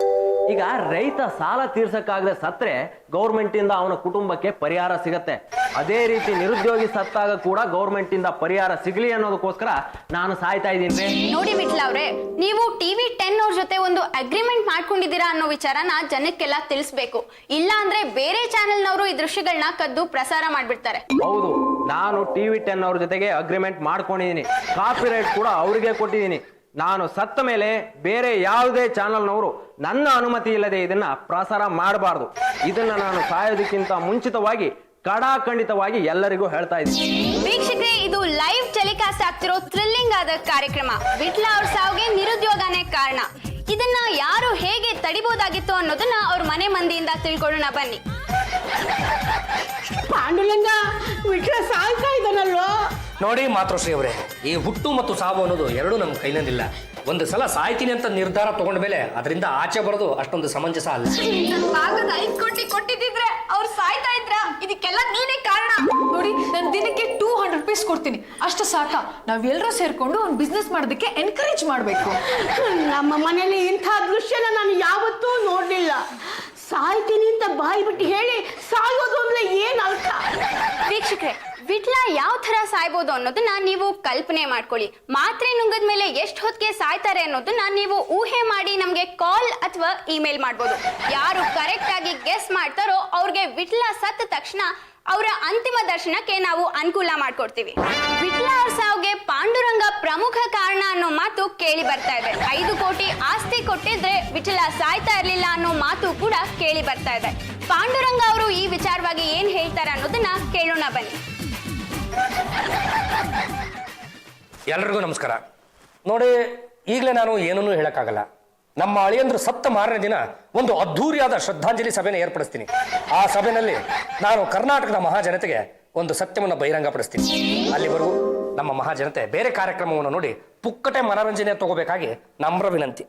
ಈಗ ರೈತ ಸಾಲ ತೀರ್ಸಕ್ಕಾಗದೆ ಸತ್ರೆ ಗೌರ್ಮೆಂಟ್ ಇಂದ ಅವನ ಕುಟುಂಬಕ್ಕೆ ಪರಿಹಾರ ಸಿಗತ್ತೆ. ಅದೇ ರೀತಿ ನಿರುದ್ಯೋಗಿ ಸತ್ತಾಗ ಕೂಡ ಗೌರ್ಮೆಂಟ್ ಇಂದ ಪರಿಹಾರ ಸಿಗ್ಲಿ ಅನ್ನೋದಕ್ಕೋಸ್ಕರ ನಾನು ಸಾಯ್ತಾ ಇದ್ದೀನಿ. ನೋಡಿ ವಿಟ್ಲ ಅವ್ರೆ, ನೀವು ಟಿವಿ 10 ಅವ್ರ ಜೊತೆ ಒಂದು ಅಗ್ರಿಮೆಂಟ್ ಮಾಡ್ಕೊಂಡಿದ್ದೀರಾ ಅನ್ನೋ ವಿಚಾರನ ಜನಕ್ಕೆಲ್ಲ ತಿಳಿಸ್ಬೇಕು. ಇಲ್ಲ ಅಂದ್ರೆ ಬೇರೆ ಚಾನೆಲ್ನವರು ಈ ದೃಶ್ಯಗಳನ್ನ ಕದ್ದು ಪ್ರಸಾರ ಮಾಡ್ಬಿಡ್ತಾರೆ. ಹೌದು, ನಾನು ಟಿವಿ 10 ಅವ್ರ ಜೊತೆಗೆ ಅಗ್ರಿಮೆಂಟ್ ಮಾಡ್ಕೊಂಡಿದ್ದೀನಿ. ಕಾಪಿರೈಟ್ ಕೂಡ ಅವ್ರಿಗೆ ಕೊಟ್ಟಿದ್ದೀನಿ. ನಾನು ಸತ್ತ ಮೇಲೆ ಬೇರೆ ಯಾವುದೇ ಚಾನಲ್ನವರು ನನ್ನ ಅನುಮತಿ ಇಲ್ಲದೆ ಇದನ್ನ ಪ್ರಸಾರ ಮಾಡಬಾರ್ದು. ಇದನ್ನ ನಾನು ಸಾಯೋದಕ್ಕಿಂತ ಮುಂಚಿತವಾಗಿ ಕಡಾಖಂಡಿತವಾಗಿ ಎಲ್ಲರಿಗೂ ಹೇಳ್ತಾ ಇದ್ದೀನಿ. ವೀಕ್ಷಕರೇ, ಇದು ಲೈವ್ ಟೆಲಿಕಾಸ್ಟ್ ಆಗ್ತಿರೋ ಥ್ರಿಲ್ಲಿಂಗ್ ಆದ ಕಾರ್ಯಕ್ರಮ. ವಿಟ್ಲ ಅವ್ರ ಸಾವಿಗೆ ನಿರುದ್ಯೋಗನೇ ಕಾರಣ. ಇದನ್ನ ಯಾರು ಹೇಗೆ ತಡಿಬಹುದಾಗಿತ್ತು ಅನ್ನೋದನ್ನ ಅವ್ರ ಮನೆ ಮಂದಿಯಿಂದ ತಿಳ್ಕೊಳ್ಳೋಣ ಬನ್ನಿ. ಪಾಂಡುರಂಗ, ವಿಟ್ಲ ಸಾಯ್ತಾ ಇದ್ದಾನಲ್ವಾ? ನೋಡಿ ಮಾತೃಶ್ರೀ ಅವರೇ, ಈ ಹುಟ್ಟು ಮತ್ತು ಸಾವು ಅನ್ನೋದು ಎರಡೂ ನಮ್ಮ ಕೈನಲ್ಲಿಲ್ಲ. ಒಂದು ಸಲ ಸಾಯ್ತೀನಿ ಅಂತ ನಿರ್ಧಾರ ತಗೊಂಡ ಮೇಲೆ ಅದರಿಂದ ಆಚೆ ಬರೋದು ಅಷ್ಟೊಂದು ಸಮಂಜಸ ಅಲ್ಲ. ಭಾಗದ 5 ಕೋಟಿ ಕೊಟ್ಟಿದ್ದಿದ್ರೆ ಅವ್ರು ಸಾಯ್ತಾ ಇದ್ರ. ಇದಕ್ಕೆಲ್ಲ ನೀನೇ ಕಾರಣ. ನೋಡಿ, ನಾನು ದಿನಕ್ಕೆ 200 ರೂಪೀಸ್ ಕೊಡ್ತೀನಿ, ಅಷ್ಟು ಸಾಕ? ನಾವೆಲ್ಲರೂ ಸೇರ್ಕೊಂಡು ಒಂದು ಬಿಸ್ನೆಸ್ ಮಾಡೋದಕ್ಕೆ ಎನ್ಕರೇಜ್ ಮಾಡಬೇಕು. ನಮ್ಮ ಮನೆಯಲ್ಲಿ ಇಂಥ ದೃಶ್ಯನ ನಾನು ಯಾವತ್ತೂ ನೋಡ್ಲಿಲ್ಲ. ಸಾಯ್ತೀನಿ ಅಂತ ಬಾಯಿ ಬಿಟ್ಟು ಹೇಳಿ ಸಾಯೋದು ಅಂದ್ರೆ ಏನ್ ಅರ್ಥ? ವೀಕ್ಷಕರೇ, ವಿಟ್ಲ ಯಾವ ತರ ಸಾಯ್ಬೋದು ಅನ್ನೋದನ್ನ ನೀವು ಕಲ್ಪನೆ ಮಾಡ್ಕೊಳ್ಳಿ. ಮಾತ್ರೆ ನುಂಗದ ಮೇಲೆ ಎಷ್ಟು ಹೊತ್ತಿಗೆ ಸಾಯ್ತಾರೆ ಅನ್ನೋದನ್ನ ನೀವು ಊಹೆ ಮಾಡಿ ನಮ್ಗೆ ಕಾಲ್ ಅಥವಾ ಇಮೇಲ್ ಮಾಡ್ಬೋದು. ಯಾರು ಕರೆಕ್ಟ್ ಆಗಿ ಗೆಸ್ ಮಾಡ್ತಾರೋ ಅವ್ರಿಗೆ ವಿಟ್ಲ ಸತ್ತ ತಕ್ಷಣ ಅವರ ಅಂತಿಮ ದರ್ಶನಕ್ಕೆ ನಾವು ಅನುಕೂಲ ಮಾಡ್ಕೊಡ್ತೀವಿ. ವಿಟ್ಲ ಅವ್ರ ಸಾವಿಗೆ ಪಾಂಡುರಂಗ ಪ್ರಮುಖ ಕಾರಣ ಅನ್ನೋ ಮಾತು ಕೇಳಿ ಬರ್ತಾ ಇದೆ. 5 ಕೋಟಿ ಆಸ್ತಿ ಕೊಟ್ಟಿದ್ರೆ ವಿಟ್ಲ ಸಾಯ್ತಾ ಇರ್ಲಿಲ್ಲ ಅನ್ನೋ ಮಾತು ಕೂಡ ಕೇಳಿ ಬರ್ತಾ ಇದೆ. ಪಾಂಡುರಂಗ ಅವರು ಈ ವಿಚಾರವಾಗಿ ಏನ್ ಹೇಳ್ತಾರೆ ಅನ್ನೋದನ್ನ ಕೇಳೋಣ ಬನ್ನಿ. ಎಲ್ರಿಗೂ ನಮಸ್ಕಾರ. ನೋಡಿ, ಈಗಲೇ ನಾನು ಏನನ್ನೂ ಹೇಳಕ್ಕಾಗಲ್ಲ. ನಮ್ಮ ಅಳಿಯಂದ್ರು ಸತ್ತ ಮಾರನೇ ದಿನ ಒಂದು ಅದ್ಧೂರಿಯಾದ ಶ್ರದ್ಧಾಂಜಲಿ ಸಭೆನ ಏರ್ಪಡಿಸ್ತೀನಿ. ಆ ಸಭೆಯಲ್ಲಿ ನಾನು ಕರ್ನಾಟಕದ ಮಹಾಜನತೆಗೆ ಒಂದು ಸತ್ಯವನ್ನು ಬಹಿರಂಗಪಡಿಸ್ತೀನಿ. ಅಲ್ಲಿವರೆಗೂ ನಮ್ಮ ಮಹಾಜನತೆ ಬೇರೆ ಕಾರ್ಯಕ್ರಮವನ್ನು ನೋಡಿ ಪುಕ್ಕಟೆ ಮನರಂಜನೆ ತಗೋಬೇಕಾಗಿ ನಮ್ರ ವಿನಂತಿ.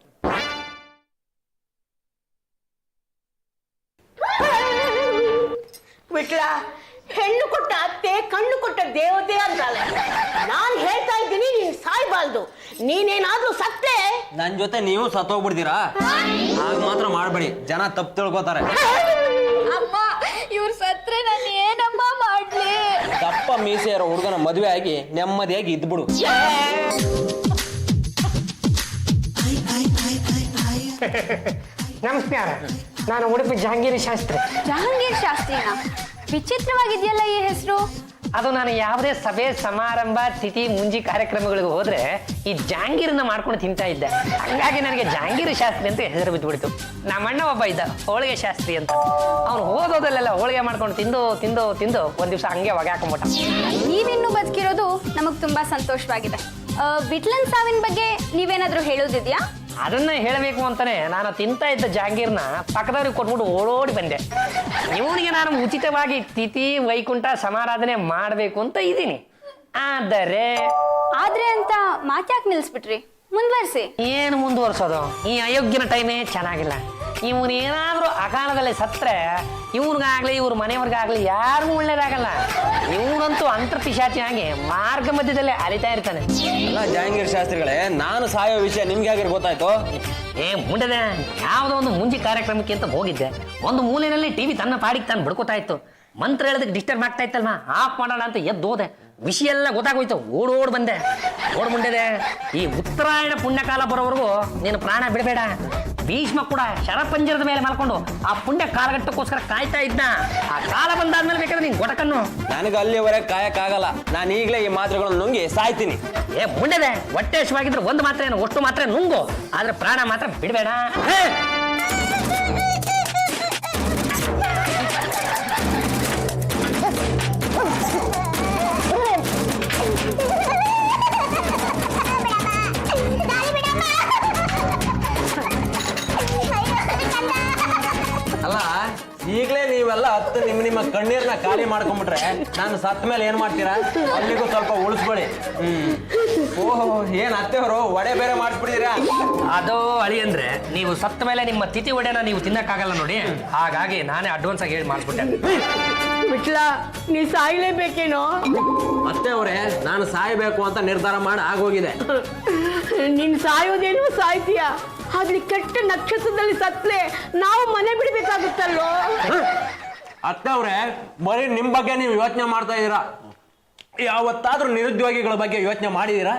ವಿಟ್ಲ, ಹೆಣ್ಣು ಕೊಟ್ಟ ಅತ್ತೆ, ಕಣ್ಣು ಕೊಟ್ಟ ದೇವತೆ ಅಂತಾಳೆ. ನಾನು ಹೇಳ್ತಾ ಇದ್ದೀನಿ, ನೀನ್ ಸಾಯ್ಬಾರ್ದು. ನೀನೇನಾದ್ರೂ ಸತ್ತೆ ನನ್ ಜೊತೆ ನೀವು ಸತ್ತೋಗ್ಬಿಡ್ತೀರಾ? ಆಗ ಮಾತ್ರ ಮಾಡ್ಬೇಡಿ, ಜನ ತಪ್ಪು ತಿಳ್ಕೊತಾರೆ. ಅಮ್ಮ, ಇವ್ರು ಸತ್ರೆ ನಾನು ಏನಮ್ಮ ಮಾಡ್ಲಿ? ದಪ್ಪ ಮೀಸೆ ಇರೋ ಹುಡುಗನ ಮದುವೆ ಆಗಿ ನೆಮ್ಮದಿಯಾಗಿ ಇದ್ಬಿಡು. ನಮಸ್ಕಾರ, ನಾನು ಉಡುಪಿ ಜಹಾಂಗೀರ್ ಶಾಸ್ತ್ರಿ. ಜಹಾಂಗೀರ್ ಶಾಸ್ತ್ರಿನಾ? ವಿಚಿತ್ರವಾಗಿದೆಯಲ್ಲ ಈ ಹೆಸರು. ಅದು ನಾನು ಯಾವುದೇ ಸಭೆ ಸಮಾರಂಭ ತಿಥಿ ಮುಂಜಿ ಕಾರ್ಯಕ್ರಮಗಳಿಗೆ ಹೋದ್ರೆ ಈ ಜಾಂಗೀರನ್ನ ಮಾಡ್ಕೊಂಡು ತಿಂತಾ ಇದ್ದೆ. ಹಂಗಾಗಿ ನನಗೆ ಜಹಾಂಗೀರ್ ಶಾಸ್ತ್ರಿ ಅಂತ ಹೆಸರು ಬಿದ್ದುಬಿಡ್ತು. ನಮ್ಮ ಅಣ್ಣ ಒಬ್ಬ ಇದ್ದ, ಹೋಳಿಗೆ ಶಾಸ್ತ್ರಿ ಅಂತ. ಅವನು ಓದೋದಲ್ಲೆಲ್ಲ ಹೋಳಿಗೆ ಮಾಡ್ಕೊಂಡು ತಿಂದು ತಿಂದು ತಿಂದು ಒಂದ್ ದಿವಸ ಹಂಗೆ ಹೊಗೆ ಹಾಕೊಂಡ್ಬಿಟ್ಟ. ನೀವಿನ್ನೂ ಬದುಕಿರೋದು ನಮಗ್ ತುಂಬಾ ಸಂತೋಷವಾಗಿದೆ. ವಿಟ್ಲನ್ ಸಾವಿನ ಬಗ್ಗೆ ನೀವೇನಾದ್ರೂ ಹೇಳೋದಿದ್ಯಾ? ಅದನ್ನ ಹೇಳಬೇಕು ಅಂತಾನೆ ನಾನು ತಿಂತಾ ಇದ್ದ ಜಾಂಗೀರ್ನ ಪಕ್ಕದವ್ರಿಗೆ ಕೊಟ್ಬಿಟ್ಟು ಓಡೋಡಿ ಬಂದೆ. ಇವನಿಗೆ ನಾನು ಉಚಿತವಾಗಿ ತಿಥಿ ವೈಕುಂಠ ಸಮಾರಾಧನೆ ಮಾಡಬೇಕು ಅಂತ ಇದ್ದೀನಿ. ಆದ್ರೆ ಅಂತ ಮಾತ್ಯಾಕ್ ನಿಲ್ಸ್ಬಿಟ್ರಿ? ಮುಂದುವರಿಸಿ. ಏನು ಮುಂದುವರ್ಸೋದು? ಈ ಅಯೋಗ್ಯನ ಟೈಮೇ ಚೆನ್ನಾಗಿಲ್ಲ. ಇವನೇನಾದ್ರೂ ಅಕಾಲದಲ್ಲಿ ಸತ್ರೆ ಇವನಿಗಾಗ್ಲಿ ಇವ್ರ ಮನೆಯವ್ರಿಗಾಗ್ಲಿ ಯಾರಿಗೂ ಒಳ್ಳೇದಾಗಲ್ಲ. ಇವನಂತೂ ಅಂತರ್ಪಿಶಾಚಿ ಆಗಿ ಮಾರ್ಗ ಮಧ್ಯದಲ್ಲೇ ಅಲಿತಾ ಇರ್ತಾನೆ. ಅಲ್ಲ ಜಹಾಂಗೀರ್ ಶಾಸ್ತ್ರಿಗಳೇ, ನಾನು ಸಾಯೋ ವಿಷಯ ನಿಮ್ಗೆ ಆಗಿರ್ ಗೊತ್ತಾಯ್ತು? ಮುಂಡದೆ ಯಾವುದೋ ಒಂದು ಮುಂಜಿ ಕಾರ್ಯಕ್ರಮಕ್ಕೆ ಅಂತ ಹೋಗಿದ್ದೆ. ಒಂದು ಮೂಲೆಯಲ್ಲಿ ಟಿವಿ ತನ್ನ ಪಾಡಿಗೆ ತಾನು ಬಡ್ಕೋತಾ ಇತ್ತು. ಮಂತ್ರ ಹೇಳೋದಕ್ಕೆ ಡಿಸ್ಟರ್ಬ್ ಆಗ್ತಾ ಇತ್ತಲ್ವಾ, ಆಫ್ ಮಾಡೋಣ ಅಂತ ಎದ್ದು ಹೋದೆ. ವಿಷಯ ಎಲ್ಲ ಗೊತ್ತಾಗೋಯ್ತು, ಓಡೋಡ್ ಬಂದೆ. ಮುಂಡೆದೆ, ಈ ಉತ್ತರಾಯಣ ಪುಣ್ಯಕಾಲ ಬರೋವರೆಗೂ ನೀನು ಪ್ರಾಣ ಬಿಡಬೇಡ. ಭೀಷ್ಮ ಕೂಡ ಶರಪಂಜರದ ಮೇಲೆ ಮಲ್ಕೊಂಡು ಆ ಪುಣ್ಯ ಕಾಲಘಟ್ಟಕ್ಕೋಸ್ಕರ ಕಾಯ್ತಾ ಇದ್ನ. ಆ ಕಾಲ ಬಂದಾದ್ಮೇಲೆ ಬೇಕಾದ್ರೆ ನೀನ್ ಗೊಟಕನ್ನು. ನನಗೆ ಅಲ್ಲಿವರೆಗೆ ಕಾಯಕ್ಕಾಗಲ್ಲ. ನಾನು ಈಗಲೇ ಈ ಮಾತ್ರೆಗಳನ್ನು ನುಂಗಿ ಸಾಯ್ತೀನಿ. ಮುಂಡೆದೆ, ಹೊಟ್ಟೆ ಹಸಿವಾಗಿದ್ರೆ ಒಂದು ಮಾತ್ರೆ ಒಟ್ಟು ಮಾತ್ರೆ ನುಂಗು, ಆದ್ರೆ ಪ್ರಾಣ ಮಾತ್ರ ಬಿಡಬೇಡ. ಅಲ್ಲ, ಈಗಲೇ ನೀವೆಲ್ಲ 10 ನಿಮ್ಮ ಕಣ್ಣೀರ್ನ ಖಾಲಿ ಮಾಡ್ಕೊಂಡ್ಬಿಟ್ರೆ ನಾನು ಸತ್ತ ಮೇಲೆ ಏನ್ ಮಾಡ್ತೀರಾ? ಅಲ್ಲಿಗೂ ಸ್ವಲ್ಪ ಉಳಿಸ್ಕೊಳ್ಳಿ. ಓಹೋ, ಏನ್ ಅತ್ತೆಯವರು ವಡೆ ಬೇರೆ ಮಾಡಿಸ್ಬಿಟ್ಟಿದ್ದೀರಾ? ಅದು ಅಳಿ ಅಂದ್ರೆ ನೀವು ಸತ್ತ ಮೇಲೆ ನಿಮ್ಮ ತಿಥಿ ಒಡೆನ ನೀವು ತಿನ್ನಕ್ಕಾಗಲ್ಲ ನೋಡಿ, ಹಾಗಾಗಿ ನಾನೇ ಅಡ್ವಾನ್ಸ್ ಆಗಿ ಹೇಳಿ ಮಾಡಿಸ್ಬಿಟ್ಟೆ. ವಿಟ್ಲ, ನೀ ಸಾಯ್ಲೇಬೇಕೇನೋ? ಅತ್ತೆಯವರೇ, ನಾನು ಸಾಯ್ಬೇಕು ಅಂತ ನಿರ್ಧಾರ ಮಾಡಿ ಆಗೋಗಿದೆ. ನೀನ್ ಸಾಯೋದೇನೋ ಸಾಯ್ತೀಯ, ಆದ್ರೆ ಕೆಟ್ಟ ನಕ್ಷತ್ರದಲ್ಲಿ ಸತ್ಲೆ ನಾವು ಮನೆ ಬಿಡ್ಬೇಕಾಗುತ್ತಲ್ಲೋ. ಅತ್ತೆ ಅವ್ರೆ, ಬರೀ ನಿಮ್ ಬಗ್ಗೆ ನೀವು ಯೋಚನೆ ಮಾಡ್ತಾ ಇದ್ದೀರಾ. ಯಾವತ್ತಾದ್ರೂ ನಿರುದ್ಯೋಗಿಗಳ ಬಗ್ಗೆ ಯೋಚನೆ ಮಾಡಿದೀರಾ?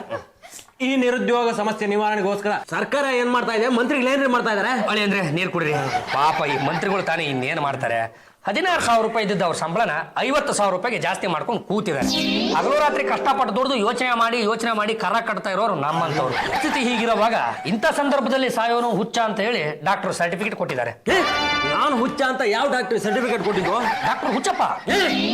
ಈ ನಿರುದ್ಯೋಗ ಸಮಸ್ಯೆ ನಿವಾರಣೆಗೋಸ್ಕರ ಸರ್ಕಾರ ಏನ್ ಮಾಡ್ತಾ ಇದೆ, ಮಂತ್ರಿಗಳು ಏನ್ರಿ ಮಾಡ್ತಾ ಇದಾರೆ? ಅಳಿ ಅಂದ್ರೆ ನೀರು ಕುಡ್ರಿ. ಪಾಪ ಈ ಮಂತ್ರಿಗಳು ತಾನೇ ಇನ್ನೇನು ಮಾಡ್ತಾರೆ? 16,000 ರೂಪಾಯಿ ಇದ್ದಿದ್ದ ಅವ್ರ ಸಂಬಳನ 50,000 ರೂಪಾಯಿಗೆ ಜಾಸ್ತಿ ಮಾಡ್ಕೊಂಡು ಕೂತಿದ್ದಾರೆ. ಹಗಲು ರಾತ್ರಿ ಕಷ್ಟಪಟ್ಟು ದುಡ್ದು ಯೋಚನೆ ಮಾಡಿ ಕರ ಕಟ್ತಾ ಇರೋರು ನಮ್ಮಂತವ್ರು. ಸ್ಥಿತಿ ಹೀಗಿರುವಾಗ ಇಂಥ ಸಂದರ್ಭದಲ್ಲಿ ಸಾಯೋನು ಹುಚ್ಚ ಅಂತ ಹೇಳಿ ಡಾಕ್ಟರ್ ಸರ್ಟಿಫಿಕೇಟ್ ಕೊಟ್ಟಿದ್ದಾರೆ. ನಾನು ಹುಚ್ಚ ಅಂತ ಯಾವ ಡಾಕ್ಟರ್ ಸರ್ಟಿಫಿಕೇಟ್ ಕೊಟ್ಟಿದ್ದು? ಡಾಕ್ಟರ್ ಹುಚ್ಚಪ್ಪ,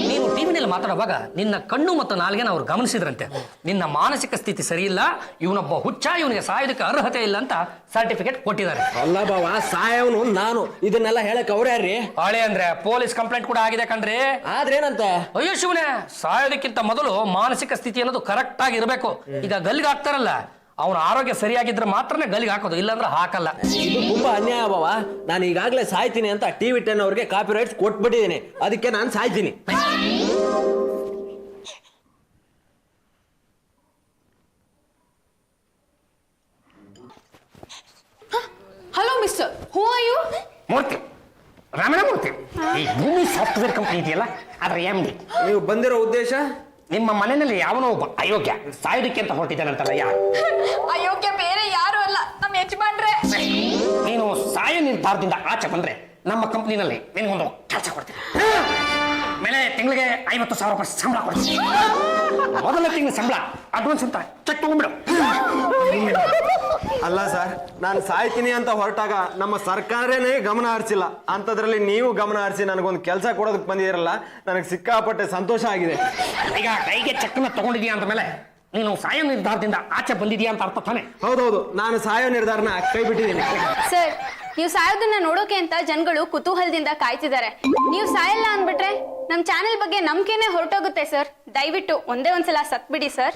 ನೀನು ಟಿವಿನಲ್ಲಿ ಮಾತಾಡುವಾಗ ನಿನ್ನ ಕಣ್ಣು ಮತ್ತು ನಾಲ್ಗೆನ ಅವ್ರು ಗಮನಿಸಿದ್ರಂತೆ. ನಿನ್ನ ಮಾನಸಿಕ ಸ್ಥಿತಿ ಸರಿ ಇಲ್ಲ, ಇವನೊಬ್ಬ ಹುಚ್ಚ, ಇವನಿಗೆ ಸಾಯೋದಕ್ಕೆ ಅರ್ಹತೆ ಇಲ್ಲ ಅಂತ ಸರ್ಟಿಫಿಕೇಟ್ ಕೊಟ್ಟಿದ್ದಾರೆ. ಅಲ್ಲ ಬಾವ, ಸಾಯವನು ನಾನು, ಇದನ್ನೆಲ್ಲ ಹೇಳಕ್ ಅವ್ರ ಯಾರ್ರಿ? ಹಳೆ ಅಂದ್ರೆ ಪೊಲೀಸ್ ಕಂಪ್ಲೇಂಟ್ ಕೂಡ ಆಗಿದೆ ಕಣ್ರಿ. ಆದ್ರೇನಂತೆ? ಅಯ್ಯೋ ಶಿವನೇ, ಸಾಯೋದಕ್ಕಿಂತ ಮೊದಲು ಮಾನಸಿಕ ಸ್ಥಿತಿ ಅನ್ನೋದು ಕರೆಕ್ಟ್ ಆಗಿ ಇರಬೇಕು. ಈಗ ಗಲ್ಲಿಗೆ ಹಾಕ್ತಾರಲ್ಲ, ಅವನ ಆರೋಗ್ಯ ಸರಿಯಾಗಿದ್ರೆ ಮಾತ್ರನೇ ಗಲ್ಲಿಗೆ ಹಾಕೋದು, ಇಲ್ಲಾಂದ್ರೆ ಹಾಕಲ್ಲ. ಇದು ತುಂಬಾ ಅನ್ಯಾಯ ಬಾವ. ನಾನು ಈಗಾಗಲೇ ಸಾಯ್ತೀನಿ ಅಂತ TV 10 ಅವ್ರಿಗೆ ಕಾಪಿ ರೈಟ್ಸ್ ಕೊಟ್ಬಿಟ್ಟಿದ್ದೀನಿ. ಅದಕ್ಕೆ ನಾನು ಸಾಯ್ತೀನಿ. Hello mister, who are you? Murthy, Ramana Murthy, ಈ ಭೂಮಿ ಸಾಫ್ಟ್ವೇರ್ ಕಂಪನಿ ಇದೆಯಲ್ಲ ಅದರ MD. ನೀವು ಬಂದಿರೋ ಉದ್ದೇಶ? ನಿಮ್ಮ ಮನೆಯಲ್ಲಿ ಯಾವನೋ ಒಬ್ಬ ಅಯೋಗ್ಯ ಸಾಯೋದಕ್ಕೆ ಅಂತ ಹೊರಟಿದ್ದಾನಂತಲ್ಲ, ಯಾರು? ಅಯೋಗ್ಯ ಬೇರೆ ಯಾರು ಅಲ್ಲ, ನಮ್ಮ ಯಜಮಾನ್ರೆ. ನೀನು ಸಾಯೋ ನಿರ್ಧಾರದಿಂದ ಆಚೆ ಬಂದ್ರೆ ನಮ್ಮ ಕಂಪ್ನಿನಲ್ಲಿ ನಿನಗೊಂದು ಕೆಲಸ ಕೊಡ್ತೀನಿ. ಮೇಲೆ ತಿಂಗಳಿಗೆ 50,000 ರೂಪಾಯಿ ಸಂಬಳ ಕೊಡ್ತೀನಿ. ಮೊದಲ ತಿಂಗಳ ಸಂಬಳ ಅಡ್ವಾನ್ಸ್ ಅಂತ ಚೆಕ್ ತಗೊಂಡ್ಬಿಡು. ಅಲ್ಲ ಸರ್, ನಾನು ಸಾಯ್ತೀನಿ ಅಂತ ಹೊರಟಾಗ ನಮ್ಮ ಸರ್ಕಾರನೇ ಗಮನ ಹರಿಸಿಲ್ಲ. ಅಂಥದ್ರಲ್ಲಿ ನೀವು ಗಮನ ಹರಿಸಿ ನನಗೊಂದು ಕೆಲಸ ಕೊಡೋದಕ್ಕೆ ಬಂದಿರಲ್ಲ, ನನಗೆ ಸಿಕ್ಕಾಪಟ್ಟೆ ಸಂತೋಷ ಆಗಿದೆ. ಈಗ ಕೈಗೆ ಚೆಕ್ನ ತಗೊಂಡಿದ್ಯಾ ಅಂತ ಮೇಲೆ ನೀನು ಸಾಯೋ ನಿರ್ಧಾರದಿಂದ ಆಚೆ ಬಂದಿದ್ಯಾ ಅಂತ ಅರ್ಥ ತಾನೆ? ಹೌದೌದು, ನಾನು ಸಾಯೋ ನಿರ್ಧಾರನ ಕೈ ಬಿಟ್ಟಿದ್ದೀನಿ. ಸರ್, ನೀವು ಸಾಯೋದನ್ನ ನೋಡೋಕೆ ಅಂತ ಜನಗಳು ಕುತೂಹಲದಿಂದ ಕಾಯ್ತಿದ್ದಾರೆ. ನೀವು ಸಾಯಲ್ಲ ಅಂದ್ಬಿಟ್ರೆ ನಮ್ ಚಾನೆಲ್ ಬಗ್ಗೆ ನಂಬಿಕೆನೆ ಹೊರಟೋಗುತ್ತೆ ಸರ್. ದಯವಿಟ್ಟು ಒಂದೇ ಒಂದ್ಸಲ ಸತ್ಬಿಡಿ ಸರ್.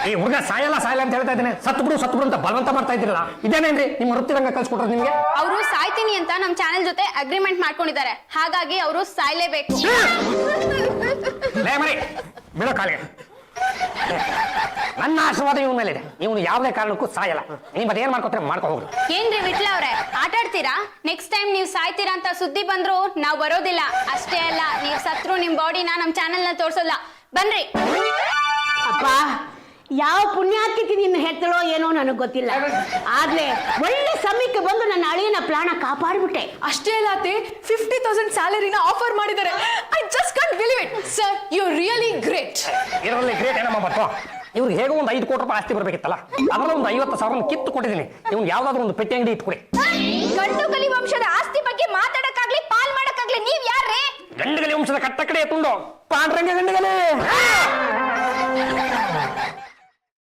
ಈ ಹುಡುಗ ಸಾಯಲ್ಲ ಅಂತ ಹೇಳ್ತಾ ಇದ್ದೇನೆ. ಸತ್ತು ಬಿಡು ಅಂತ ಬಲವಂತ ಮಾಡ್ತಾ ಇದ್ದೀರಲ್ಲ, ಇದೇನೇನ್ರಿ ನಿಮ್ಮ ವೃತ್ತಿರಂಗ ಕಳ್ಸಿಕೊಟ್ರೆ ನಿಮ್ಗೆ? ಅವರು ಸಾಯ್ತೀನಿ ಅಂತ ನಮ್ ಚಾನೆಲ್ ಜೊತೆ ಅಗ್ರಿಮೆಂಟ್ ಮಾಡ್ಕೊಂಡಿದ್ದಾರೆ, ಹಾಗಾಗಿ ಅವರು ಸಾಯ್ಲೇಬೇಕು. ಬಿಡೋ ಕಾಲಿಗೆ. ನನ್ನ ಆಶೀರ್ವಾದ ಇವನ ಮೇಲಿದೆ. ಇವನು ಯಾವುದೇ ಕಾರಣಕ್ಕೂ ಸಾಯಲ್ಲ. ನೀವು ಅದೇನ್ ಮಾಡ್ಕೊತಾರೆ ಮಾಡ್ಕೊ ಹೋಗ್ರಿ. ಏನ್ರಿ ವಿಟ್ಲ ಅವ್ರೆ, ಆಟ ಆಡ್ತೀರಾ? ನೆಕ್ಸ್ಟ್ ಟೈಮ್ ನೀವು ಸಾಯ್ತೀರಾ ಅಂತ ಸುದ್ದಿ ಬಂದ್ರು ನಾವು ಬರೋದಿಲ್ಲ. ಅಷ್ಟೇ ಅಲ್ಲ, ನೀವು ಸತ್ರು ನಿಮ್ ಬಾಡಿನ ನಮ್ ಚಾನೆಲ್ ನ ತೋರ್ಸೋಲ್ಲ. ಬನ್ರಿ. ಅಪ್ಪ, ಯಾವ ಪುಣ್ಯಾತ್ಕಿತಿ ನಿನ್ನ ಹೆತ್ತಳೋ ಏನೋ ನನಗೆ ಗೊತ್ತಿಲ್ಲ, ಆದ್ರೆ ಒಳ್ಳೆ ಸಮಯಕ್ಕೆ ಬಂದು ನನ್ನ ಅಳಿಯನ ಪ್ರಾಣ ಕಾಪಾಡ್ಬಿಟ್ಟೆ. ಅಷ್ಟೇ ಅಲ್ಲ ಅತ್ತೆ, 50,000 ಸ್ಯಾಲರಿನ ಆಫರ್ ಮಾಡಿದ್ದಾರೆ. I just can't believe it. Sir, you really great. ಇದರಲ್ಲಿ ಗ್ರೇಟ್ ಏನಮ್ಮ ಬರ್ತೋ? ಇವ್ರಿಗೆ ಹೇಗೋ ಒಂದು 5 ಕೋಟಿ ರೂಪಾಯಿ ಆಸ್ತಿ ಬರ್ಬೇಕಿತ್ತಲ್ಲ, ಅದರಲ್ಲಿ ಒಂದು 50,000 ಕಿತ್ತು ಕೊಟ್ಟಿದ್ದೀನಿ. ಇವ್ನು ಯಾವ್ದಾದ್ರು ಒಂದು ಪೆಟ್ಟಿ ಅಂಗಡಿ ಇಟ್ಕೊಡಿ. ಗಂಡುಗಲಿ ವಂಶದ ಆಸ್ತಿ ಬಗ್ಗೆ ಮಾತಾಡಕ್ಕಾಗ್ಲಿ ಪಾಲ್ ಮಾಡಕ್ಕಾಗ್ಲಿ ನೀವ್ ಯಾರೇ? ಗಂಡುಗಲಿ ವಂಶದ ಕಟ್ಟ ಕಡೆ ತುಂಡು ಪಾಂಡ್ರಂಗ ಗಂಡುಗಲಿ.